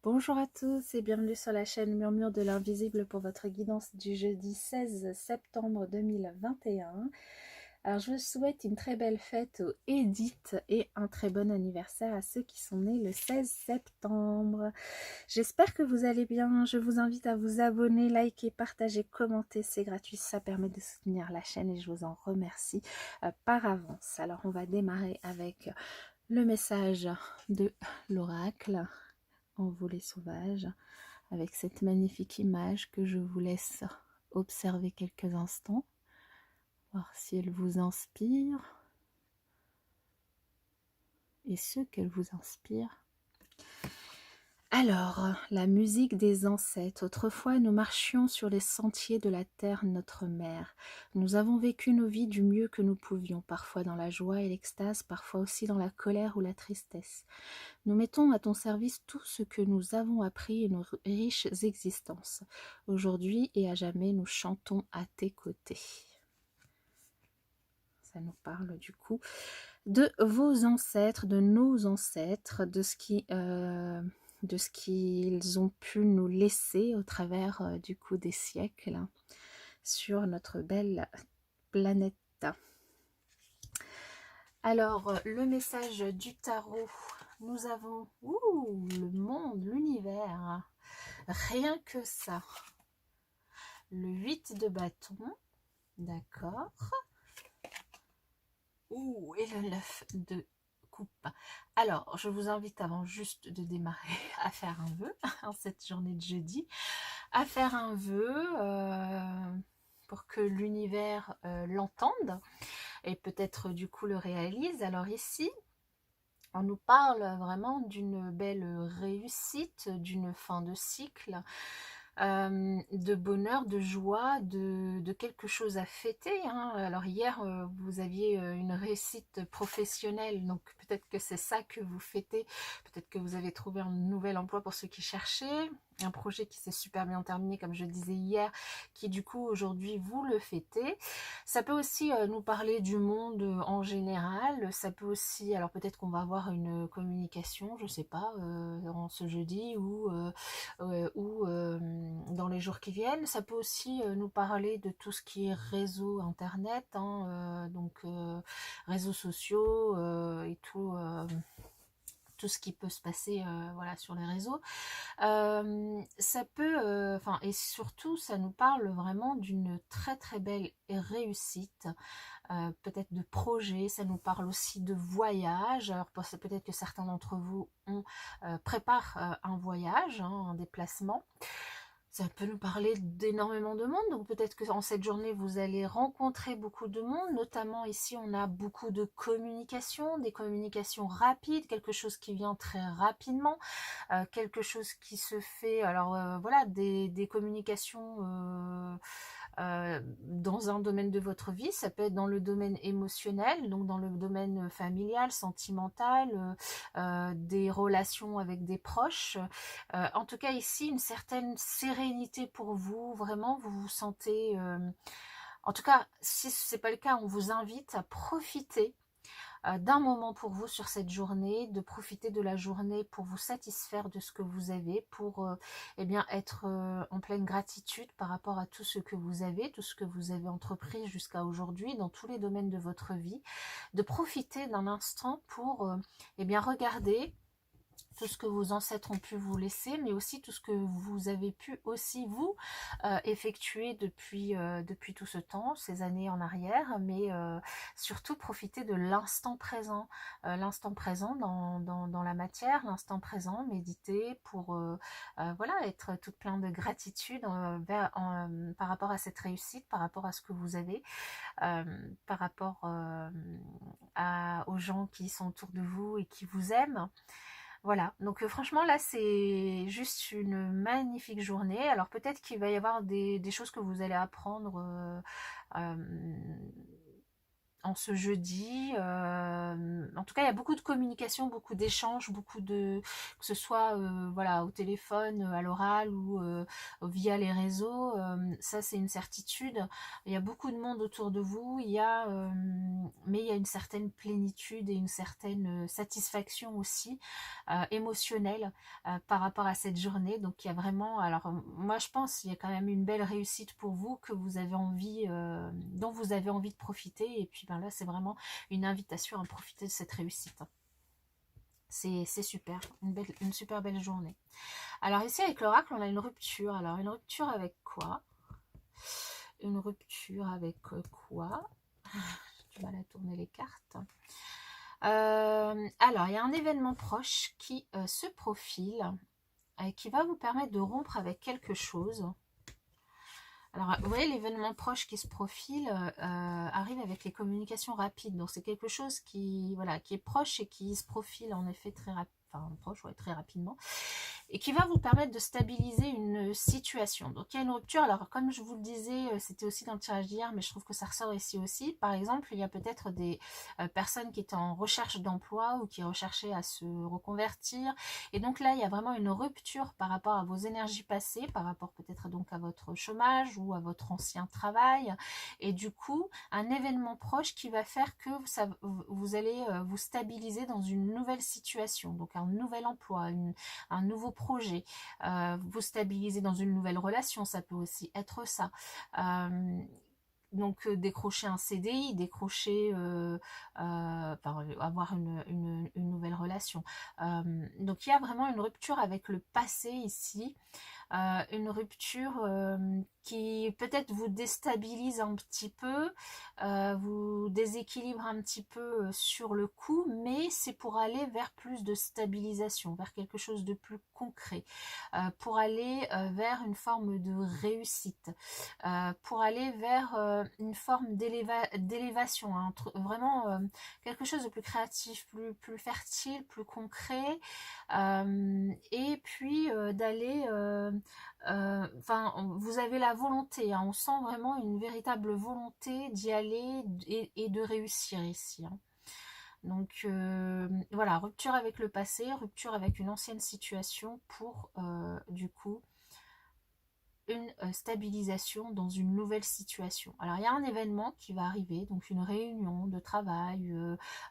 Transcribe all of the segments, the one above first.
Bonjour à tous et bienvenue sur la chaîne Murmure de l'Invisible pour votre guidance du jeudi 16 septembre 2021. Alors je vous souhaite une très belle fête aux Édith et un très bon anniversaire à ceux qui sont nés le 16 septembre. J'espère que vous allez bien. Je vous invite à vous abonner, liker, partager, commenter. C'est gratuit, ça permet de soutenir la chaîne et je vous en remercie par avance. Alors on va démarrer avec le message de l'oracle. En volet sauvage, avec cette magnifique image que je vous laisse observer quelques instants, voir si elle vous inspire et ce qu'elle vous inspire. Alors, la musique des ancêtres. Autrefois, nous marchions sur les sentiers de la terre, notre mère. Nous avons vécu nos vies du mieux que nous pouvions, parfois dans la joie et l'extase, parfois aussi dans la colère ou la tristesse. Nous mettons à ton service tout ce que nous avons appris et nos riches existences. Aujourd'hui et à jamais, nous chantons à tes côtés. Ça nous parle du coup de vos ancêtres, de nos ancêtres, de ce qu'ils ont pu nous laisser au travers du coup des siècles sur notre belle planète. Alors, le message du tarot, nous avons le monde, l'univers, rien que ça. Le 8 de bâton, d'accord. Et le 9 de coupe. Alors, je vous invite avant juste de démarrer à faire un vœu, en cette journée de jeudi, à faire un vœu pour que l'univers l'entende et peut-être du coup le réalise. Alors ici, on nous parle vraiment d'une belle réussite, d'une fin de cycle, de bonheur, de joie, de quelque chose à fêter. Hein. Alors hier, vous aviez une réussite professionnelle, donc peut-être que c'est ça que vous fêtez. Peut-être que vous avez trouvé un nouvel emploi pour ceux qui cherchaient. Un projet qui s'est super bien terminé, comme je disais hier, qui du coup aujourd'hui vous le fêtez. Ça peut aussi nous parler du monde en général. Ça peut aussi, alors peut-être qu'on va avoir une communication, je sais pas, en ce jeudi ou dans les jours qui viennent. Ça peut aussi nous parler de tout ce qui est réseau internet, hein, donc réseaux sociaux et tout ce qui peut se passer voilà, sur les réseaux. Ça peut, et surtout, ça nous parle vraiment d'une très très belle réussite, peut-être de projet, ça nous parle aussi de voyage. Alors peut-être que certains d'entre vous préparent un voyage, hein, un déplacement. Ça peut nous parler d'énormément de monde, donc peut-être que en cette journée vous allez rencontrer beaucoup de monde, notamment ici on a beaucoup de communication, des communications rapides, quelque chose qui vient très rapidement, quelque chose qui se fait, alors voilà, des communications dans un domaine de votre vie, ça peut être dans le domaine émotionnel, donc dans le domaine familial, sentimental, des relations avec des proches. En tout cas ici, une certaine sérénité pour vous, vraiment vous vous sentez... en tout cas, si ce n'est pas le cas, on vous invite à profiter d'un moment pour vous sur cette journée, de profiter de la journée pour vous satisfaire de ce que vous avez, pour eh bien, être en pleine gratitude par rapport à tout ce que vous avez, tout ce que vous avez entrepris jusqu'à aujourd'hui dans tous les domaines de votre vie, de profiter d'un instant pour eh bien, regarder tout ce que vos ancêtres ont pu vous laisser, mais aussi tout ce que vous avez pu aussi vous effectuer depuis tout ce temps, ces années en arrière, mais surtout profiter de l'instant présent dans la matière, l'instant présent, méditer pour voilà, être toute plein de gratitude par rapport à cette réussite, par rapport à ce que vous avez, par rapport aux gens qui sont autour de vous et qui vous aiment. Voilà, donc franchement là c'est juste une magnifique journée. Alors peut-être qu'il va y avoir des choses que vous allez apprendre en ce jeudi. En tout cas, il y a beaucoup de communication, beaucoup d'échanges, beaucoup de, que ce soit voilà, au téléphone, à l'oral ou via les réseaux. Ça, c'est une certitude. Il y a beaucoup de monde autour de vous. Mais il y a une certaine plénitude et une certaine satisfaction aussi émotionnelle par rapport à cette journée. Donc, il y a vraiment, alors moi, je pense, il y a quand même une belle réussite pour vous que vous avez envie, dont vous avez envie de profiter. Et puis ben là, c'est vraiment une invitation à profiter de cette réussite. C'est super, une super belle journée. Alors ici avec l'oracle, on a une rupture. Alors une rupture avec quoi? Une rupture avec quoi? J'ai du mal à tourner les cartes. Alors il y a un événement proche qui se profile et qui va vous permettre de rompre avec quelque chose. Alors, vous voyez, l'événement proche qui se profile arrive avec les communications rapides. Donc, c'est quelque chose qui, voilà, qui est proche et qui se profile en effet très rapidement. Enfin, proche, ouais, très rapidement, et qui va vous permettre de stabiliser une situation. Donc il y a une rupture, alors comme je vous le disais, c'était aussi dans le tirage d'hier, mais je trouve que ça ressort ici aussi. Par exemple, il y a peut-être des personnes qui étaient en recherche d'emploi ou qui recherchaient à se reconvertir, et donc là il y a vraiment une rupture par rapport à vos énergies passées, par rapport peut-être donc à votre chômage ou à votre ancien travail, et du coup un événement proche qui va faire que vous allez vous stabiliser dans une nouvelle situation, donc un nouvel emploi, un nouveau projet, vous stabiliser dans une nouvelle relation, ça peut aussi être ça. Donc décrocher un CDI, décrocher, avoir une nouvelle relation. Donc il y a vraiment une rupture avec le passé ici. Une rupture qui peut-être vous déstabilise un petit peu, vous déséquilibre un petit peu sur le coup, mais c'est pour aller vers plus de stabilisation, vers quelque chose de plus concret, pour aller vers une forme de réussite, pour aller vers une forme d'élévation, hein, vraiment quelque chose de plus créatif, plus fertile, plus concret, et puis d'aller enfin vous avez la volonté, hein, on sent vraiment une véritable volonté d'y aller et de réussir ici, hein. Donc voilà, rupture avec le passé, rupture avec une ancienne situation pour du coup une stabilisation dans une nouvelle situation. Alors il y a un événement qui va arriver, donc une réunion de travail,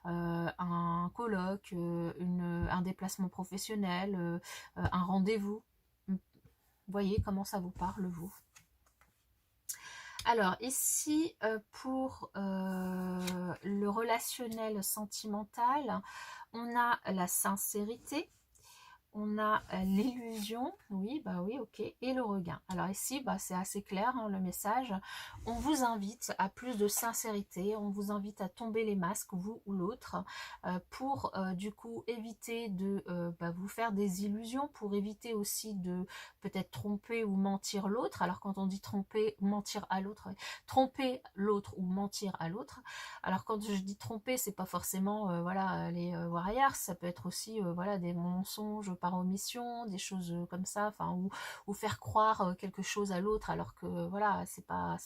un colloque, un déplacement professionnel, un rendez-vous. Vous voyez comment ça vous parle, vous? Alors ici, pour le relationnel sentimental, on a la sincérité, on a l'illusion, oui, bah oui, ok, et le regain. Alors ici, bah, c'est assez clair, hein, le message. On vous invite à plus de sincérité, on vous invite à tomber les masques, vous ou l'autre, pour du coup éviter de vous faire des illusions, pour éviter aussi de peut-être tromper ou mentir l'autre. Alors quand on dit tromper, mentir à l'autre, ouais, tromper l'autre ou mentir à l'autre. Alors quand je dis tromper, c'est pas forcément voilà, aller voir ailleurs, ça peut être aussi voilà, des mensonges par omission, des choses comme ça, enfin, ou faire croire quelque chose à l'autre alors que voilà, c'est pas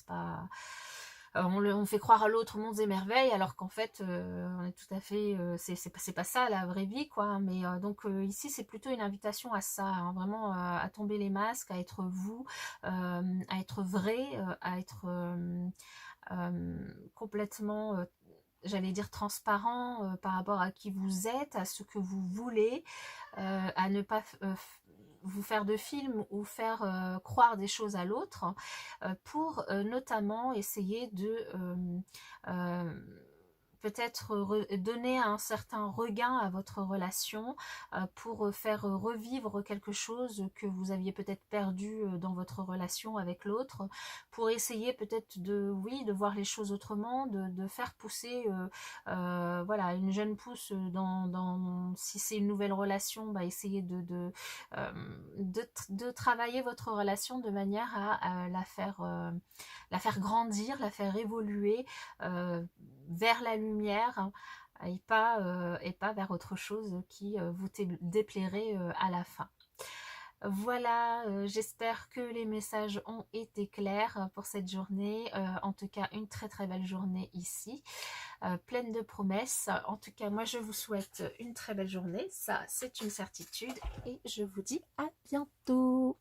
on fait croire à l'autre mondes et merveilles alors qu'en fait on est tout à fait c'est pas ça la vraie vie, quoi, hein. Mais donc ici c'est plutôt une invitation à ça, hein, vraiment à tomber les masques, à être vous, à être vrai, à être complètement j'allais dire transparent par rapport à qui vous êtes, à ce que vous voulez, à ne pas vous faire de films ou faire croire des choses à l'autre, pour notamment essayer de peut-être donner un certain regain à votre relation, pour faire revivre quelque chose que vous aviez peut-être perdu dans votre relation avec l'autre, pour essayer peut-être de, oui, de voir les choses autrement, de faire pousser voilà, une jeune pousse si c'est une nouvelle relation, bah, essayer de travailler votre relation de manière à la faire grandir, la faire évoluer vers la lumière, hein, et pas vers autre chose qui vous déplairait à la fin. Voilà, j'espère que les messages ont été clairs pour cette journée. En tout cas, une très très belle journée ici, pleine de promesses. En tout cas, moi je vous souhaite une très belle journée, ça c'est une certitude, et je vous dis à bientôt.